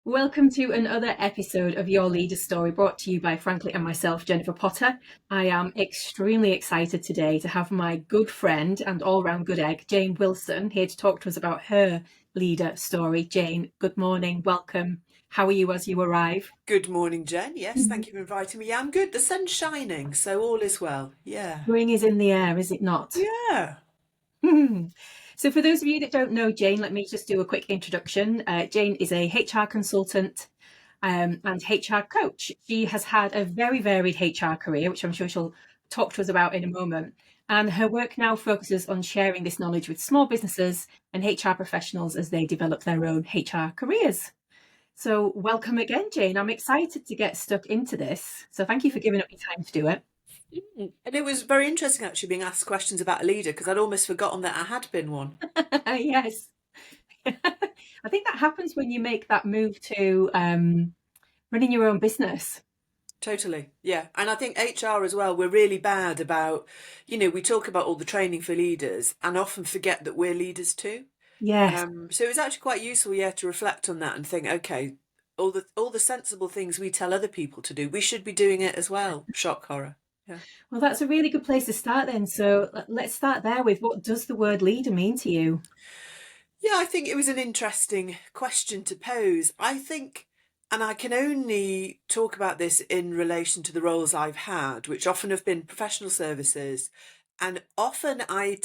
Welcome to another episode of Your Leader Story, brought to you by Frankly and myself, Jennifer Potter. I am extremely excited today to have my good friend and all-round good egg, Jane Wilson, here to talk to us about her leader story. Jane, good morning, welcome. How are you as you arrive? Good morning, Jen. Yes, thank you for inviting me. Yeah, I'm good. The sun's shining, so all is well. Yeah. Spring is in the air, is it not? Yeah. So for those of you that don't know Jane, let me just do a quick introduction. Jane is a HR consultant and HR coach. She has had a very varied HR career, which I'm sure she'll talk to us about in a moment. And her work now focuses on sharing this knowledge with small businesses and HR professionals as they develop their own HR careers. So welcome again, Jane. I'm excited to get stuck into this. So thank you for giving up your time to do it. And it was very interesting actually being asked questions about a leader because I'd almost forgotten that I had been one. Yes. I think that happens when you make that move to running your own business. Totally. Yeah. And I think HR as well, we're really bad about, we talk about all the training for leaders and often forget that we're leaders too. Yes. So it's actually quite useful, yeah, to reflect on that and think, okay, all the sensible things we tell other people to do, we should be doing it as well. Shock horror. Yeah. Well, that's a really good place to start then. So let's start there with, what does the word leader mean to you? Yeah, I think it was an interesting question to pose. I think, and I can only talk about this in relation to the roles I've had, which often have been professional services. And often I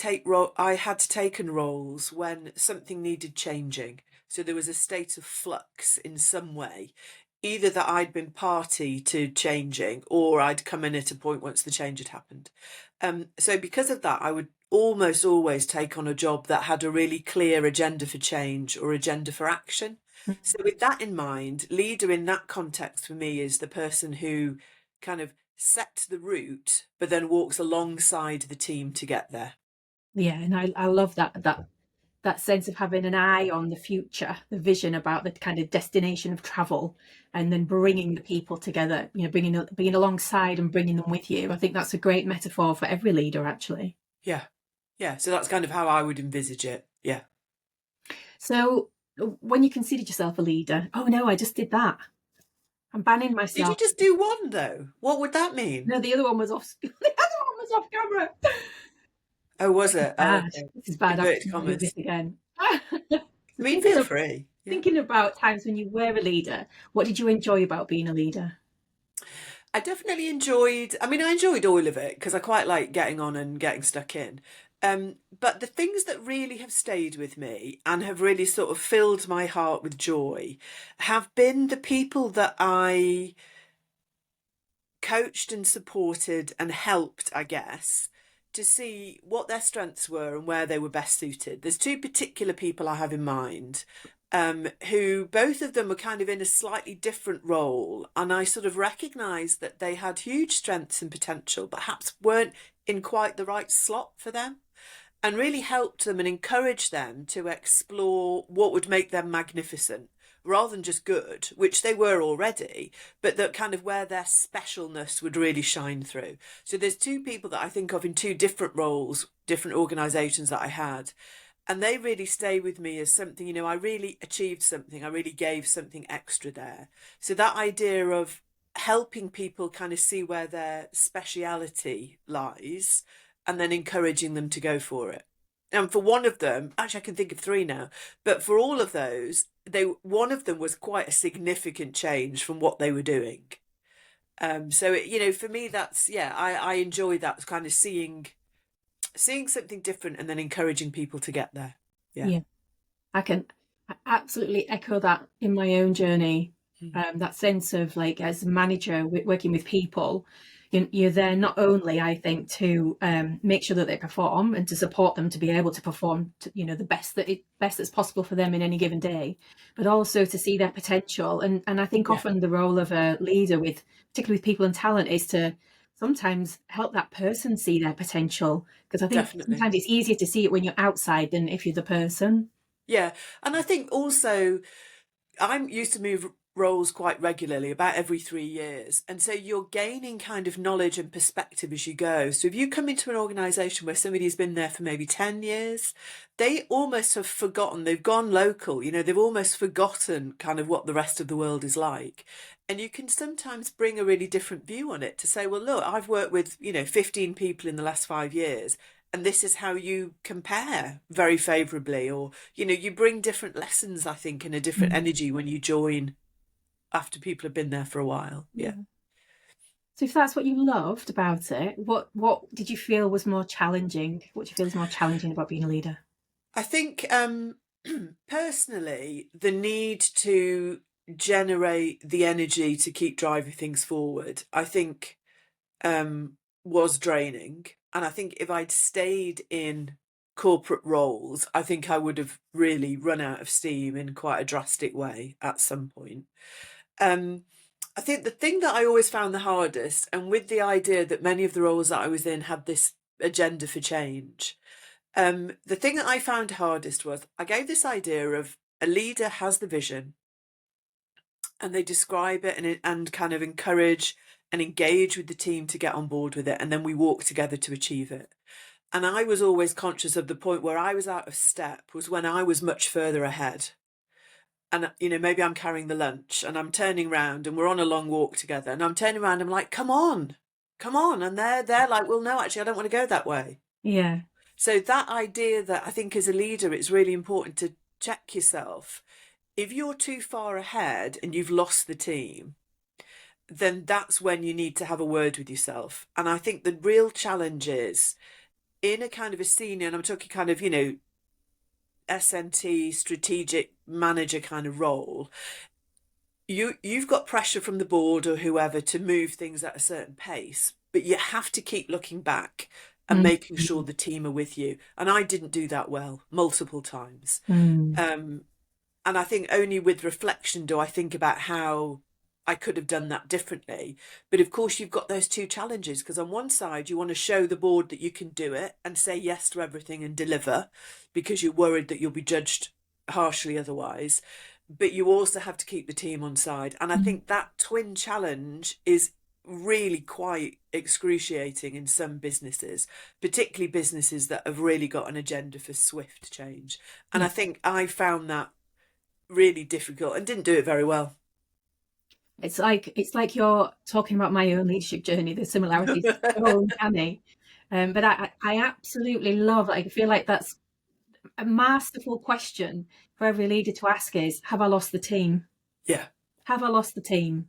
had taken roles when something needed changing. So there was a state of flux in some way, either that I'd been party to changing or I'd come in at a point once the change had happened. So because of that, I would almost always take on a job that had a really clear agenda for change or agenda for action. So with that in mind, leader in that context for me is the person who kind of sets the route, but then walks alongside the team to get there. Yeah, and I love that sense of having an eye on the future, the vision about the kind of destination of travel, and then bringing the people together. Bringing being alongside and bringing them with you. I think that's a great metaphor for every leader, actually. Yeah. Yeah. So that's kind of how I would envisage it. Yeah. So when you considered yourself a leader, oh no, I just did that. I'm banning Did you myself. just do one though? What would that mean? No, the other one was off. The other one was off camera. Oh, was it? Oh, Bad. okay. This is bad. I Inverted can't do this commas. again. I So mean, feel free. Yeah. thinking about times when you were a leader, what did you enjoy about being a leader? I definitely enjoyed, I mean, I enjoyed all of it because I quite like getting on and getting stuck in. But the things that really have stayed with me and have really sort of filled my heart with joy have been the people that I coached and supported and helped, I guess, to see what their strengths were and where they were best suited. There's two particular people I have in mind, who both of them were kind of in a slightly different role. And I sort of recognised that they had huge strengths and potential, but perhaps weren't in quite the right slot for them. And really helped them and encouraged them to explore what would make them magnificent rather than just good, which they were already, but that kind of where their specialness would really shine through. So there's two people that I think of in two different roles, different organisations that I had. And they really stay with me as something, I really achieved something, I really gave something extra there. So that idea of helping people kind of see where their speciality lies and then encouraging them to go for it. And for one of them, actually, I can think of three now, but for all of those, one of them was quite a significant change from what they were doing. For me, that's yeah, I enjoy that kind of seeing something different and then encouraging people to get there. Yeah. Yeah, I can absolutely echo that in my own journey. Mm. That sense of, like, as a manager working with people, you're there not only, I think, to make sure that they perform and to support them to be able to perform the best that's possible for them in any given day, but also to see their potential. And I think Yeah, often the role of a leader, particularly with people and talent, is to sometimes help that person see their potential, because I think definitely. sometimes it's easier to see it when you're outside than if you're the person. Yeah. And I think also I'm used to move roles quite regularly, about every 3 years. And so you're gaining kind of knowledge and perspective as you go. So if you come into an organisation where somebody's been there for maybe 10 years, they almost have forgotten, they've gone local, they've almost forgotten kind of what the rest of the world is like. And you can sometimes bring a really different view on it to say, well, look, I've worked with, 15 people in the last 5 years. And this is how you compare very favourably, or, you bring different lessons, I think, and a different energy when you join after people have been there for a while. Yeah. So if that's what you loved about it, what did you feel was more challenging? What do you feel is more challenging about being a leader? I think personally, the need to generate the energy to keep driving things forward, I think was draining. And I think if I'd stayed in corporate roles, I think I would have really run out of steam in quite a drastic way at some point. I think the thing that I always found the hardest, and with the idea that many of the roles that I was in had this agenda for change, the thing that I found hardest was I gave this idea of a leader has the vision and they describe it and kind of encourage and engage with the team to get on board with it, and then we walk together to achieve it. And I was always conscious of the point where I was out of step was when I was much further ahead. And, maybe I'm carrying the lunch and I'm turning around and we're on a long walk together and I'm turning around, I'm like, come on. And they're like, well, no, actually, I don't want to go that way. Yeah. So that idea that I think as a leader, it's really important to check yourself. If you're too far ahead and you've lost the team, then that's when you need to have a word with yourself. And I think the real challenge is in a kind of a senior, and I'm talking kind of, SMT, strategic manager kind of role, you've got pressure from the board or whoever to move things at a certain pace, but you have to keep looking back and making sure the team are with you. And I didn't do that well multiple times. And I think only with reflection do I think about how I could have done that differently. But of course, you've got those two challenges, because on one side, you want to show the board that you can do it and say yes to everything and deliver because you're worried that you'll be judged harshly otherwise. But you also have to keep the team on side. And I think that twin challenge is really quite excruciating in some businesses, particularly businesses that have really got an agenda for swift change. And I think I found that really difficult and didn't do it very well. It's like you're talking about my own leadership journey. The similarities are so uncanny. But I absolutely love, I feel like that's a masterful question for every leader to ask is, have I lost the team? Yeah. Have I lost the team?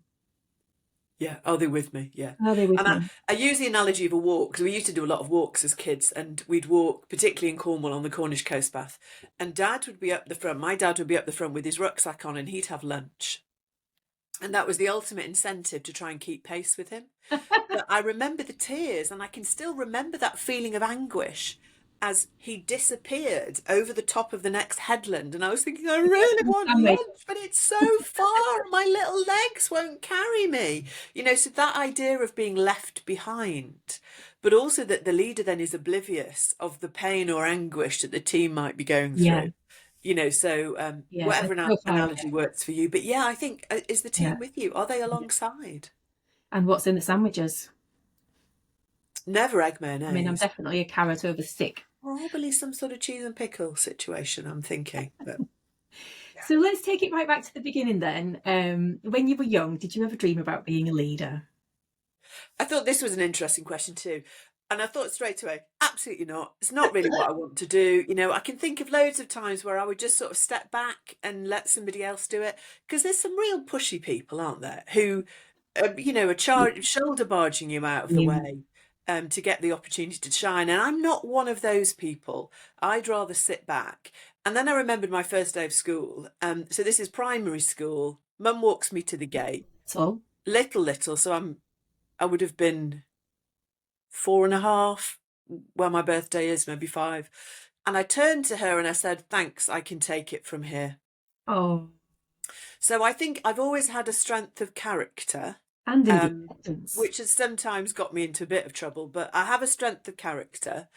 Yeah. Are they with me? Yeah. Are they with And me? I use the analogy of a walk, because we used to do a lot of walks as kids, and we'd walk, particularly in Cornwall on the Cornish coast path. And Dad would be up the front, my dad would be up the front with his rucksack on, and he'd have lunch. And that was the ultimate incentive to try and keep pace with him. But I remember the tears, and I can still remember that feeling of anguish as he disappeared over the top of the next headland. And I was thinking, I really want lunch, but it's so far. My little legs won't carry me. So that idea of being left behind, but also that the leader then is oblivious of the pain or anguish that the team might be going through. Whatever analogy works for you. But yeah, I think, is the team with you? Are they alongside? And what's in the sandwiches? Never egg mayonnaise. I mean, I'm definitely a carrot over stick. Probably some sort of cheese and pickle situation, I'm thinking. But So let's take it right back to the beginning then. When you were young, did you ever dream about being a leader? I thought this was an interesting question too. And I thought straight away, absolutely not. It's not really what I want to do. I can think of loads of times where I would just sort of step back and let somebody else do it. Because there's some real pushy people, aren't there, who, are shoulder barging you out of the way to get the opportunity to shine. And I'm not one of those people. I'd rather sit back. And then I remembered my first day of school. So this is primary school. Mum walks me to the gate. So Little. So I would have been 4.5, well, my birthday is maybe 5. And I turned to her and I said, thanks, I can take it from here. Oh. So I think I've always had a strength of character. And independence. Which has sometimes got me into a bit of trouble, but I have a strength of character.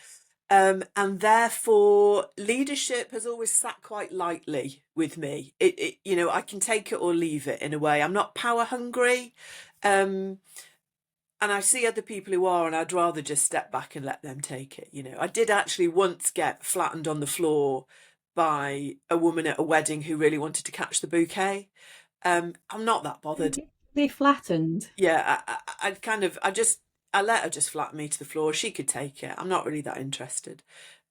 And therefore, leadership has always sat quite lightly with me. I can take it or leave it in a way. I'm not power hungry. Um, and I see other people who are, and I'd rather just step back and let them take it. I did actually once get flattened on the floor by a woman at a wedding who really wanted to catch the bouquet. I'm not that bothered. They flattened. Yeah, I let her just flatten me to the floor. She could take it. I'm not really that interested.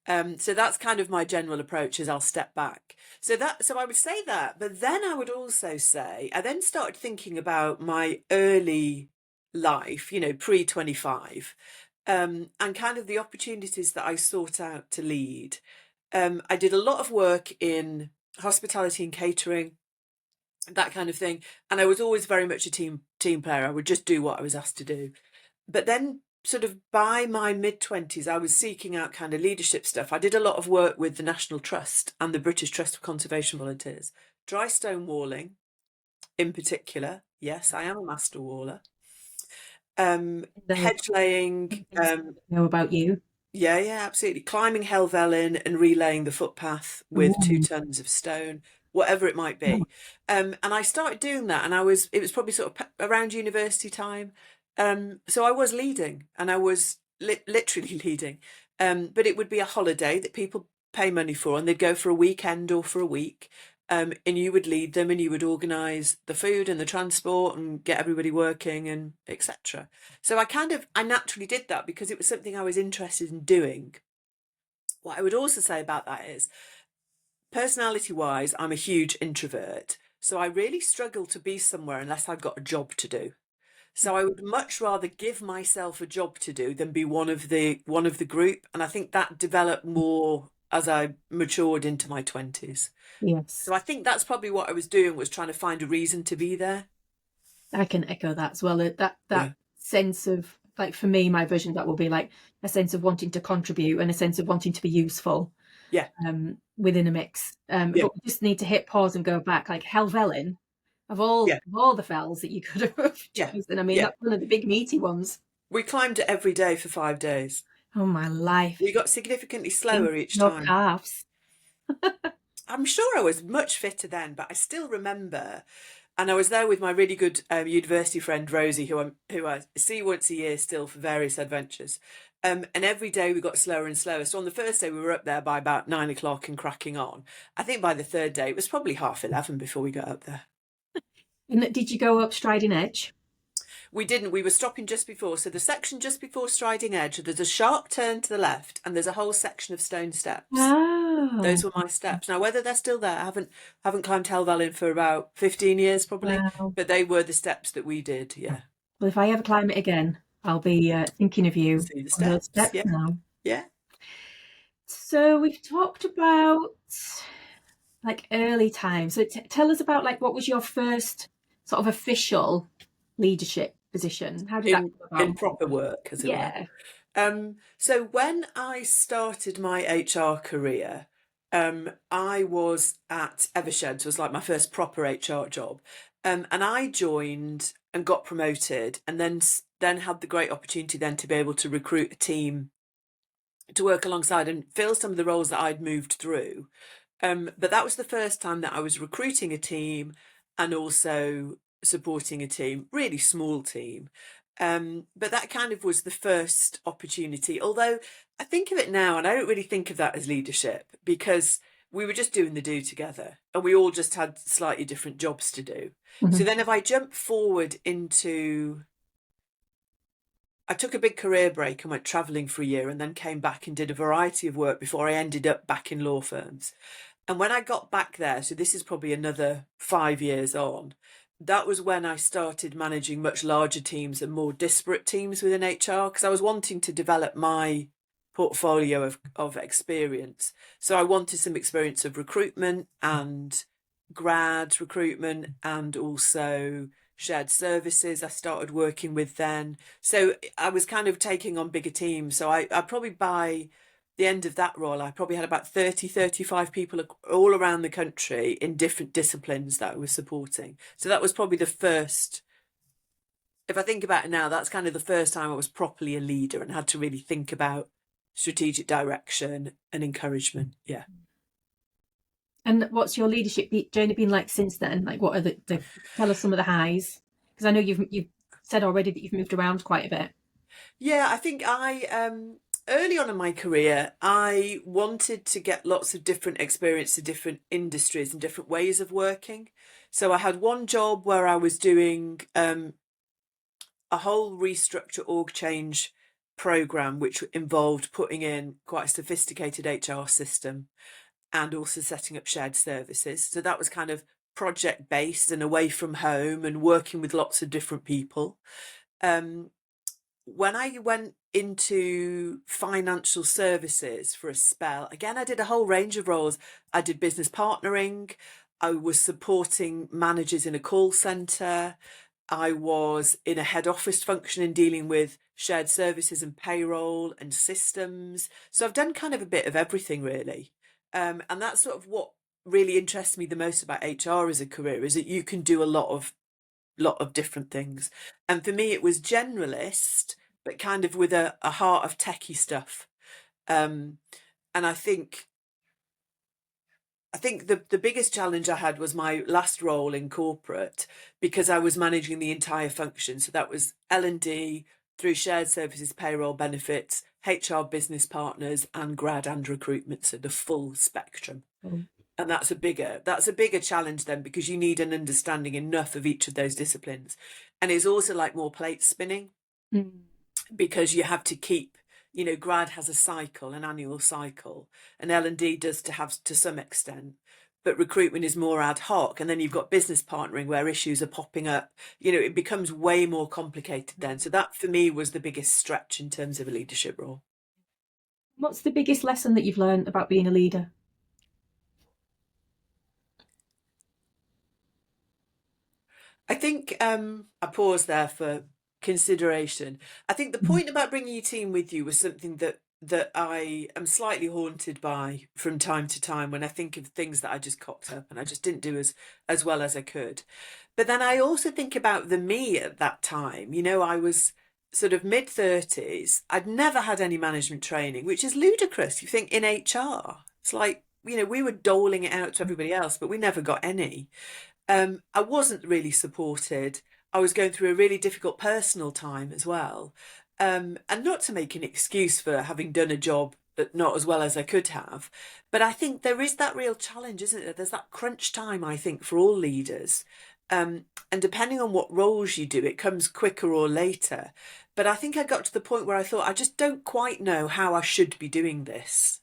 So that's kind of my general approach, is I'll step back. So I would say that, but then I would also say, I then started thinking about my early life, pre-25, and kind of the opportunities that I sought out to lead. I did a lot of work in hospitality and catering, that kind of thing, and I was always very much a team player. I would just do what I was asked to do. But then sort of by my mid-20s, I was seeking out kind of leadership stuff. I did a lot of work with the National Trust and the British Trust for Conservation Volunteers. Dry stone walling in particular. Yes, I am a master waller. Hedge laying. Know about you. Yeah, absolutely. Climbing Helvellyn and relaying the footpath with 2 tons of stone, whatever it might be. And I started doing that, and it was probably sort of around university time. So I was leading, and I was literally leading. But it would be a holiday that people pay money for, and they'd go for a weekend or for a week. And you would lead them, and you would organise the food and the transport and get everybody working and etc. So I naturally did that because it was something I was interested in doing. What I would also say about that is, personality-wise, I'm a huge introvert. So I really struggle to be somewhere unless I've got a job to do. So I would much rather give myself a job to do than be one of the group. And I think that developed more as I matured into my 20s. Yes. So I think that's probably what I was doing, was trying to find a reason to be there. I can echo that as well. That Yeah. sense of, like, for me, my vision, that will be like a sense of wanting to contribute and a sense of wanting to be useful. Yeah. Within a mix. Yeah. But we just need to hit pause and go back, like Helvellyn, of all the fells that you could have chosen. I mean, that's one of the big meaty ones. We climbed it every day for 5 days. Oh my life. We got significantly slower each time. Calves. I'm sure I was much fitter then, but I still remember, and I was there with my really good university friend Rosie, who I see once a year still for various adventures. And every day we got slower and slower. So on the first day we were up there by about 9 o'clock and cracking on. I think by the third day it was probably 11:30 before we got up there. And did you go up Striding Edge? We didn't. We were stopping just before. So the section just before Striding Edge, there's a sharp turn to the left, and there's a whole section of stone steps. Oh. Those were my steps. Now, whether they're still there, I haven't climbed Helvellyn for about 15 years probably, but they were the steps that we did. Yeah. Well, if I ever climb it again, I'll be thinking of you. See the steps. Now. Yeah. So we've talked about like early times. So tell us about, like, what was your first sort of official leadership position? How did that come about? In proper work, as it were. So when I started my HR career, I was at Eversheds, was like my first proper HR job. And I joined and got promoted, and then had the great opportunity then to be able to recruit a team to work alongside and fill some of the roles that I'd moved through. But that was the first time that I was recruiting a team and also supporting a team, really small team. But that kind of was the first opportunity. Although I think of it now, and I don't really think of that as leadership, because we were just doing the do together, and we all just had slightly different jobs to do. Mm-hmm. So then if I jump forward I took a big career break and went travelling for a year, and then came back and did a variety of work before I ended up back in law firms. And when I got back there, so this is probably another 5 years on, that was when I started managing much larger teams and more disparate teams within HR, because I was wanting to develop my portfolio of experience. So I wanted some experience of recruitment and grad recruitment, and also shared services I started working with then. So I was kind of taking on bigger teams. So I probably, by the end of that role, I probably had about 35 people all around the country in different disciplines that I was supporting. So that was probably the first, if I think about it now, that's kind of the first time I was properly a leader and had to really think about strategic direction and encouragement. Yeah. And what's your leadership journey been like since then? Like, what are tell us some of the highs? Because I know you've said already that you've moved around quite a bit. Yeah, I think early on in my career, I wanted to get lots of different experience to different industries and different ways of working. So I had one job where I was doing a whole restructure org change program, which involved putting in quite a sophisticated HR system and also setting up shared services. So that was kind of project based and away from home and working with lots of different people. When I went into financial services for a spell, again, I did a whole range of roles. I did business partnering. I was supporting managers in a call centre. I was in a head office function and dealing with shared services and payroll and systems. So I've done kind of a bit of everything, really. And that's sort of what really interests me the most about HR as a career, is that you can do a lot of different things. And for me, it was generalist, but kind of with a heart of techie stuff. And I think the biggest challenge I had was my last role in corporate, because I was managing the entire function. So that was L&D through shared services, payroll, benefits, HR business partners, and grad and recruitment. So the full spectrum. Oh. And that's a bigger challenge then, because you need an understanding enough of each of those disciplines. And it's also like more plate spinning, because you have to keep, grad has a cycle, an annual cycle, and L&D does to some extent, but recruitment is more ad hoc. And then you've got business partnering where issues are popping up. It becomes way more complicated then. So that for me was the biggest stretch in terms of a leadership role. What's the biggest lesson that you've learned about being a leader? I think I pause there for consideration. I think the point about bringing your team with you was something that I am slightly haunted by from time to time, when I think of things that I just cocked up and I just didn't do as well as I could. But then I also think about the me at that time. I was sort of mid-30s. I'd never had any management training, which is ludicrous. You think in HR, it's like, we were doling it out to everybody else, but we never got any. I wasn't really supported. I was going through a really difficult personal time as well. And not to make an excuse for having done a job that not as well as I could have, but I think there is that real challenge, isn't there? There's that crunch time, I think, for all leaders. And depending on what roles you do, it comes quicker or later. But I think I got to the point where I thought, I just don't quite know how I should be doing this.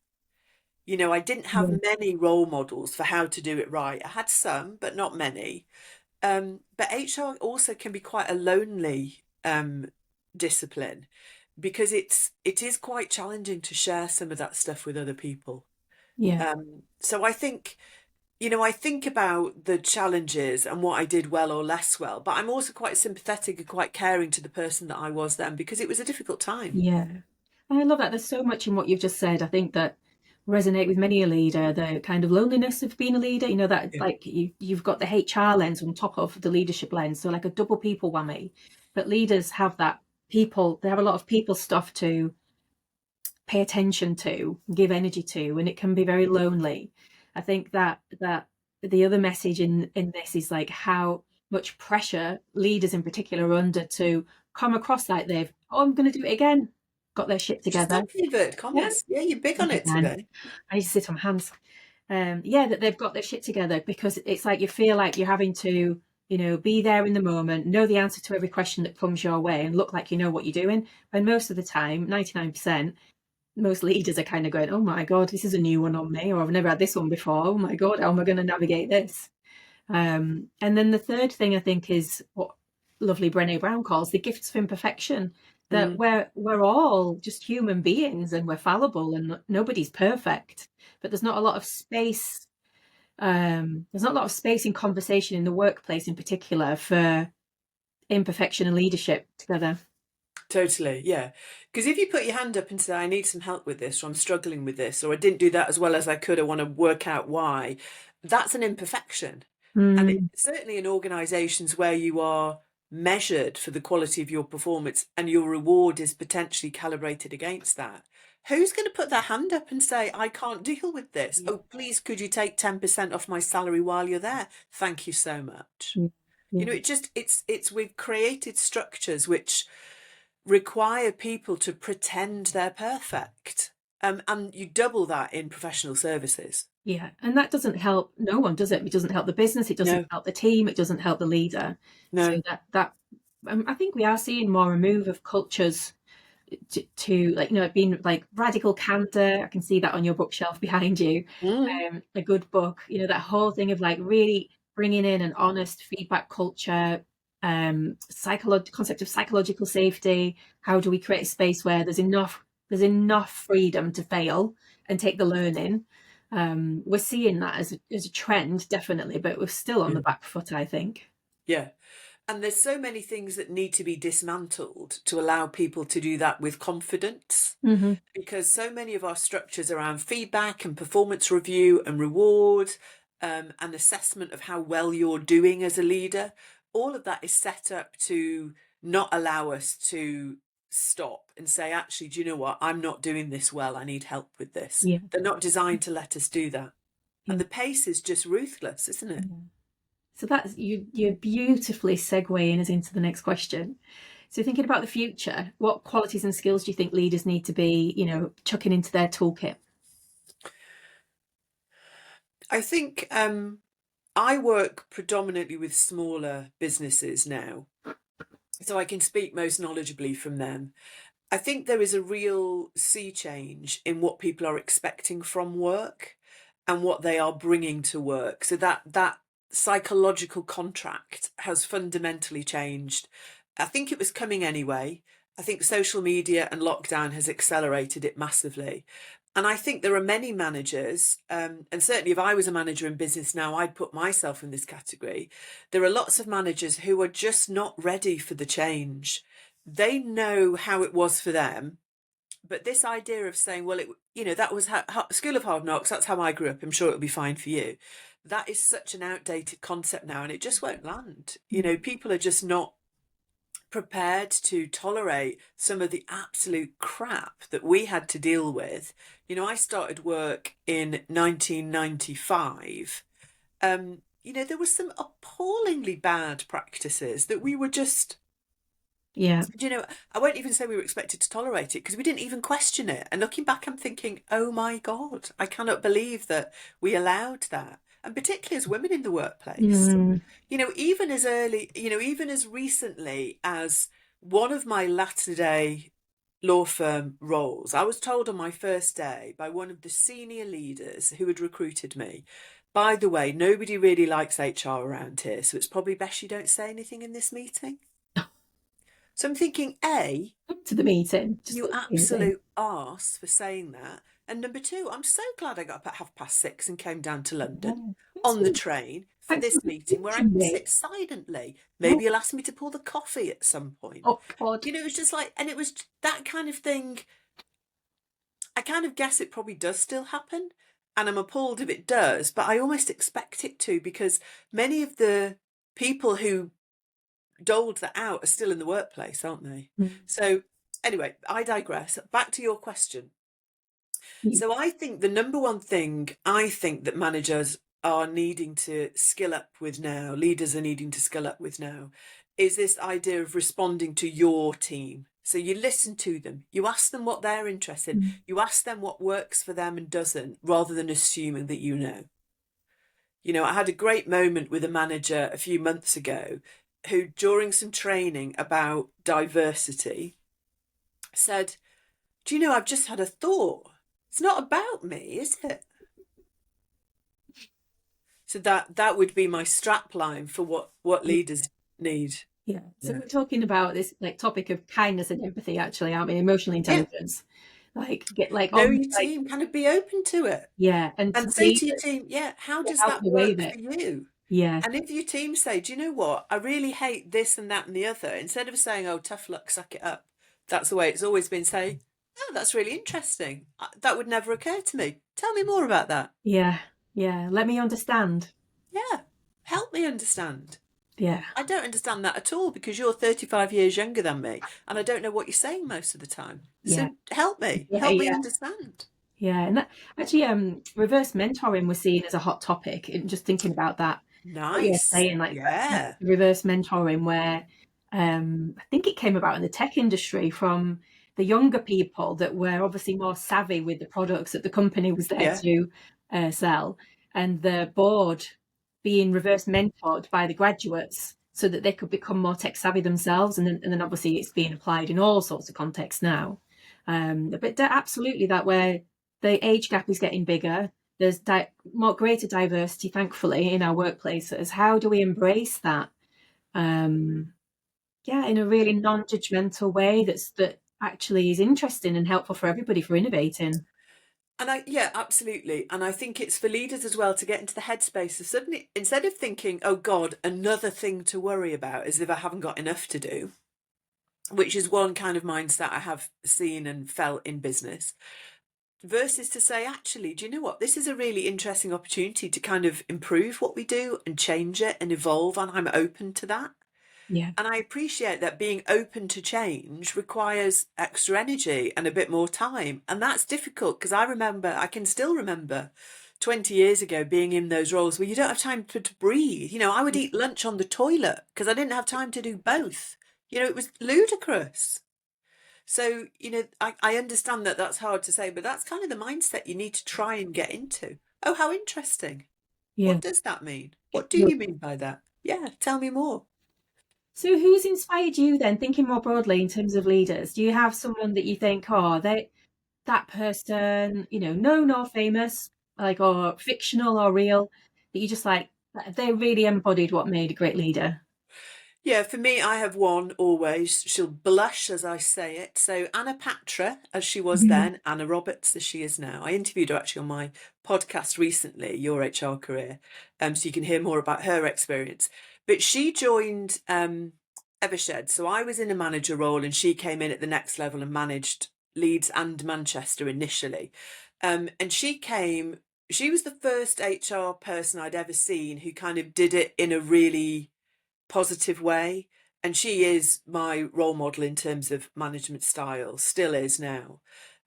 I didn't have many role models for how to do it right. I had some, but not many. But HR also can be quite a lonely discipline, because it is quite challenging to share some of that stuff with other people. Yeah. So I think, I think about the challenges and what I did well or less well, but I'm also quite sympathetic and quite caring to the person that I was then, because it was a difficult time. Yeah. I love that. There's so much in what you've just said. I think that resonate with many a leader, the kind of loneliness of being a leader, that Yeah. like you've got the HR lens on top of the leadership lens. So like a double people whammy. But leaders have that they have a lot of people stuff to pay attention to, give energy to, and it can be very lonely. I think that the other message in this is like how much pressure leaders in particular are under to come across like I'm going to do it again, got their shit Just together. stop the inverted commas. Yeah, you're big on it today. I need to sit on my hands. That they've got their shit together, because it's like you feel like you're having to, be there in the moment, know the answer to every question that comes your way, and look like you know what you're doing. And most of the time, 99%, most leaders are kind of going, oh my God, this is a new one on me, or I've never had this one before. Oh my God, how am I going to navigate this? And then the third thing I think is what lovely Brené Brown calls the gifts of imperfection, that we're all just human beings and we're fallible and nobody's perfect, but there's not a lot of space. There's not a lot of space in conversation in the workplace in particular for imperfection and leadership together. Totally, yeah. Because if you put your hand up and say, I need some help with this, or I'm struggling with this, or I didn't do that as well as I could, I want to work out why, that's an imperfection. And certainly in organisations where you are measured for the quality of your performance and your reward is potentially calibrated against that, who's going to put their hand up and say, I can't deal with this? Yeah. Oh, please, could you take 10% off my salary while you're there? Thank you so much. Yeah. You know, we've created structures which require people to pretend they're perfect. And you double that in professional services. Yeah, and that doesn't help no one, does it? It doesn't help the business, it doesn't No, help the team, it doesn't help the leader. So no. I think we are seeing more a move of cultures to like, being like radical candor. I can see that on your bookshelf behind you. Mm. A good book, that whole thing of like really bringing in an honest feedback culture, concept of psychological safety. How do we create a space where there's enough freedom to fail and take the learning? We're seeing that as a trend, definitely, but we're still on the back foot, I think. Yeah. And there's so many things that need to be dismantled to allow people to do that with confidence, Mm-hmm. because so many of our structures around feedback and performance review and reward, and assessment of how well you're doing as a leader, all of that is set up to not allow us to stop and say, actually, do you know what? I'm not doing this well. I need help with this. Yeah. They're not designed to let us do that. Yeah. And the pace is just ruthless, isn't it? Yeah. So that's you're beautifully segueing us into the next question. So thinking about the future, what qualities and skills do you think leaders need to be, chucking into their toolkit? I think I work predominantly with smaller businesses now, so I can speak most knowledgeably from them. I think there is a real sea change in what people are expecting from work and what they are bringing to work. So that psychological contract has fundamentally changed. I think it was coming anyway. I think social media and lockdown has accelerated it massively. And I think there are many managers, and certainly if I was a manager in business now, I'd put myself in this category. There are lots of managers who are just not ready for the change. They know how it was for them, but this idea of saying, well, that was School of Hard Knocks, that's how I grew up, I'm sure it'll be fine for you. That is such an outdated concept now, and it just won't land. People are just not prepared to tolerate some of the absolute crap that we had to deal with. I started work in 1995. There were some appallingly bad practices that we were just, Yeah. I won't even say we were expected to tolerate it because we didn't even question it. And looking back, I'm thinking, oh my God, I cannot believe that we allowed that. And particularly as women in the workplace, Mm. even as recently as one of my latter day law firm roles, I was told on my first day by one of the senior leaders who had recruited me, by the way, nobody really likes HR around here, so it's probably best you don't say anything in this meeting. So I'm thinking, A, To the meeting. you absolute arse for saying that. And number two, I'm so glad I got up at 6:30 and came down to London on the train for this meeting where I can sit silently. Maybe you'll ask me to pour the coffee at some point. Oh God. It was just like, and it was that kind of thing. I kind of guess it probably does still happen. And I'm appalled if it does, but I almost expect it to, because many of the people who doled that out are still in the workplace, aren't they? So anyway, I digress. Back to your question. So I think the number one thing I think that managers are needing to skill up with now, leaders are needing to skill up with now, is this idea of responding to your team. So you listen to them, you ask them what they're interested in, you ask them what works for them and doesn't, rather than assuming that you know. I had a great moment with a manager a few months ago who, during some training about diversity, said, do you know, I've just had a thought. It's not about me, is it? So that would be my strap line for what leaders need. Yeah. So we're talking about this topic of kindness and empathy, actually, aren't we? Emotional intelligence. Know your team, kind of be open to it. Yeah. And say to your team, how does that work for you? Yeah. And if your team say, do you know what? I really hate this and that and the other, instead of saying, oh, tough luck, suck it up. That's the way it's always been, say, oh, that's really interesting. That would never occur to me. Tell me more about that. Yeah. Yeah. Let me understand. Yeah. Help me understand. Yeah. I don't understand that at all because you're 35 years younger than me and I don't know what you're saying most of the time. Yeah. So Yeah. help me Yeah. understand. Yeah. And that actually, reverse mentoring was seen as a hot topic. And just thinking about that, what you're Nice. saying, like Yeah. reverse mentoring, where I think it came about in the tech industry from the younger people that were obviously more savvy with the products that the company was there Yeah. to sell, and the board being reverse mentored by the graduates so that they could become more tech savvy themselves. And then obviously it's being applied in all sorts of contexts now. But absolutely that where the age gap is getting bigger, there's more greater diversity, thankfully, in our workplaces. How do we embrace that? Yeah, in a really non-judgmental way that actually is interesting and helpful for everybody for innovating. And yeah, absolutely. And I think it's for leaders as well to get into the headspace of suddenly, instead of thinking, oh God, another thing to worry about as if I haven't got enough to do, which is one kind of mindset I have seen and felt in business, versus to say, actually, do you know what? This is a really interesting opportunity to kind of improve what we do and change it and evolve. And I'm open to that. Yeah. And I appreciate that being open to change requires extra energy and a bit more time. And that's difficult because I can still remember 20 years ago being in those roles where you don't have time to breathe. You know, I would eat lunch on the toilet because I didn't have time to do both. You know, it was ludicrous. So, you know, I understand that that's hard to say, but that's kind of the mindset you need to try and get into. Oh, how interesting. Yeah. What does that mean? What do you mean by that? Yeah, tell me more. So who's inspired you then, thinking more broadly in terms of leaders? Do you have someone that you think, oh, that person, known or famous, like, or fictional or real, that you just like, they really embodied what made a great leader? Yeah, for me, I have one always. She'll blush as I say it. So Anna Patra, as she was then, Anna Roberts, as she is now. I interviewed her actually on my podcast recently, Your HR Career, so you can hear more about her experience. But she joined Evershed. So I was in a manager role and she came in at the next level and managed Leeds and Manchester initially. And she was the first HR person I'd ever seen who kind of did it in a really positive way. And she is my role model in terms of management style, still is now.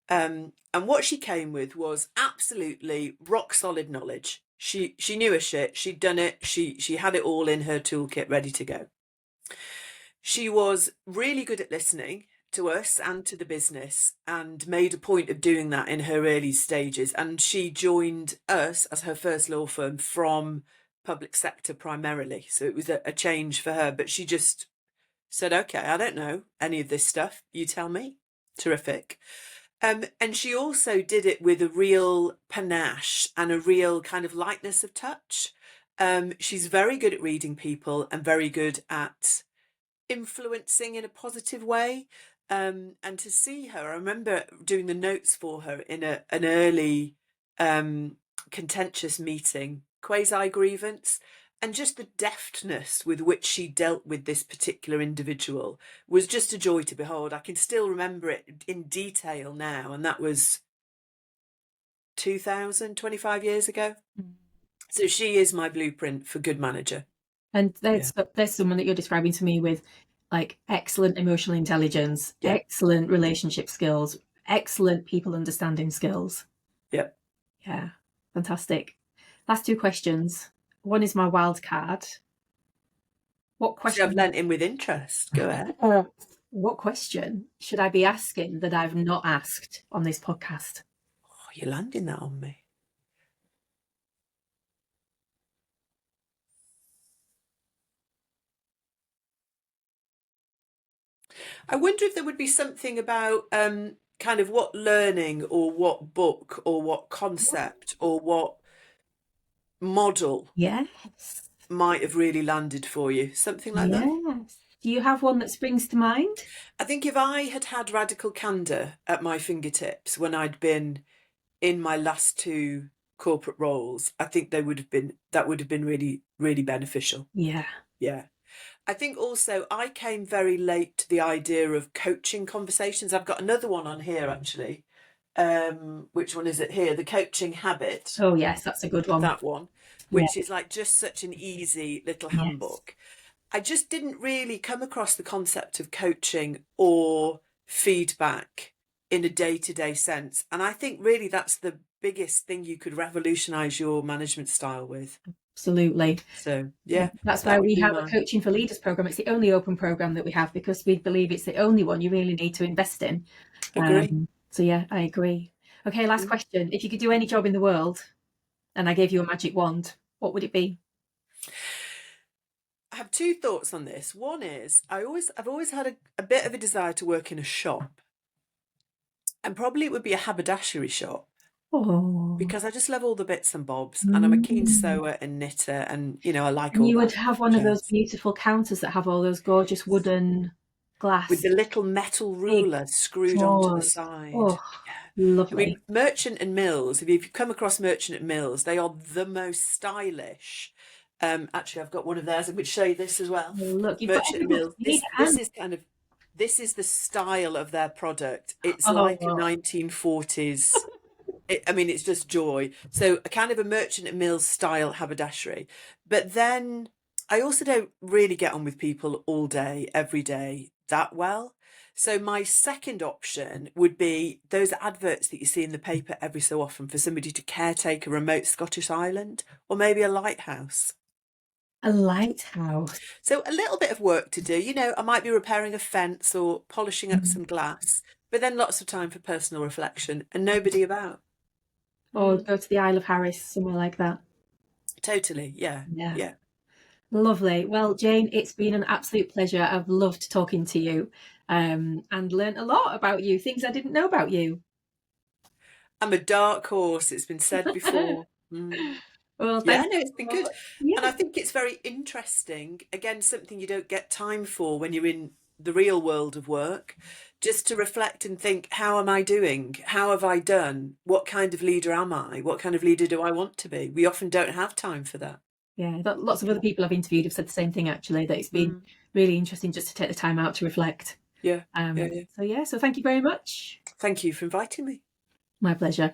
And what she came with was absolutely rock solid knowledge. She knew her shit. She'd done it. She had it all in her toolkit ready to go. She was really good at listening to us and to the business and made a point of doing that in her early stages. And she joined us as her first law firm from public sector primarily. So it was a change for her, but she just said, okay, I don't know any of this stuff. You tell me. Terrific. And she also did it with a real panache and a real kind of lightness of touch. She's very good at reading people and very good at influencing in a positive way. And to see her, I remember doing the notes for her in an early contentious meeting, quasi grievance, and just the deftness with which she dealt with this particular individual was just a joy to behold. I can still remember it in detail now, and that was 25 years ago. So she is my blueprint for good manager. And Yeah. there's someone that you're describing to me with like excellent emotional intelligence, Yeah. excellent relationship skills, excellent people understanding skills. Yeah. Yeah, fantastic. Last two questions. One is my wild card. What See, I've question? lent in with interest. Go ahead. What question should I be asking that I've not asked on this podcast? Oh, you're landing that on me. I wonder if there would be something about kind of what learning or what book or what concept or what model Yes. might have really landed for you. Something like that. Yes. Do you have one that springs to mind? I think if I had had radical candor at my fingertips when I'd been in my last two corporate roles, I think that would have been really, really beneficial. Yeah. Yeah. I think also I came very late to the idea of coaching conversations. I've got another one on here actually. Which one is it here? The Coaching Habit. Oh, yes, that's a good one. That one, Yeah. which is like just such an easy little Yes. handbook. I just didn't really come across the concept of coaching or feedback in a day-to-day sense. And I think really that's the biggest thing you could revolutionize your management style with. Absolutely. So yeah, that's why that would we be have a mine. Coaching for Leaders program. It's the only open program that we have because we believe it's the only one you really need to invest in. Agree. So yeah, I agree. Okay, last question. If you could do any job in the world and I gave you a magic wand, what would it be? I have two thoughts on this. One is I've always had a bit of a desire to work in a shop, and probably it would be a haberdashery shop Oh, because I just love all the bits and bobs, and I'm a keen sewer and knitter, and I like and all you would that have one of those jazz. beautiful counters that have all those gorgeous wooden With glass the little metal big ruler screwed onto the drawers. side. Oh, Yeah. I lovely. mean, Merchant and Mills, if you've come across Merchant and Mills, they are the most stylish. Actually, I've got one of theirs. I'm going to show you this as well. Oh, look, you've got Merchant every and book Mills. you need. This is kind of this is the style of their product. It's like a Oh, 1940s. I mean, it's just joy. So a kind of a Merchant and Mills style haberdashery. But then I also don't really get on with people all day, every day that well. So my second option would be those adverts that you see in the paper every so often for somebody to caretake a remote Scottish island or maybe a lighthouse. a lighthouse. So a little bit of work to do. I might be repairing a fence or polishing up some glass, but then lots of time for personal reflection and nobody about. Or go to the Isle of Harris, somewhere like that. Totally. Yeah. Yeah. Yeah. Lovely. Well, Jane, it's been an absolute pleasure. I've loved talking to you and learnt a lot about you, things I didn't know about you. I'm a dark horse. It's been said before. Well, Yeah, thank no, you it's been so good. much. And I Yeah. think it's very interesting. Again, something you don't get time for when you're in the real world of work, just to reflect and think, how am I doing? How have I done? What kind of leader am I? What kind of leader do I want to be? We often don't have time for that. Yeah, lots of other people I've interviewed have said the same thing, actually, that it's been Mm, really interesting just to take the time out to reflect. yeah, yeah, yeah. So thank you very much. Thank you for inviting me. My pleasure.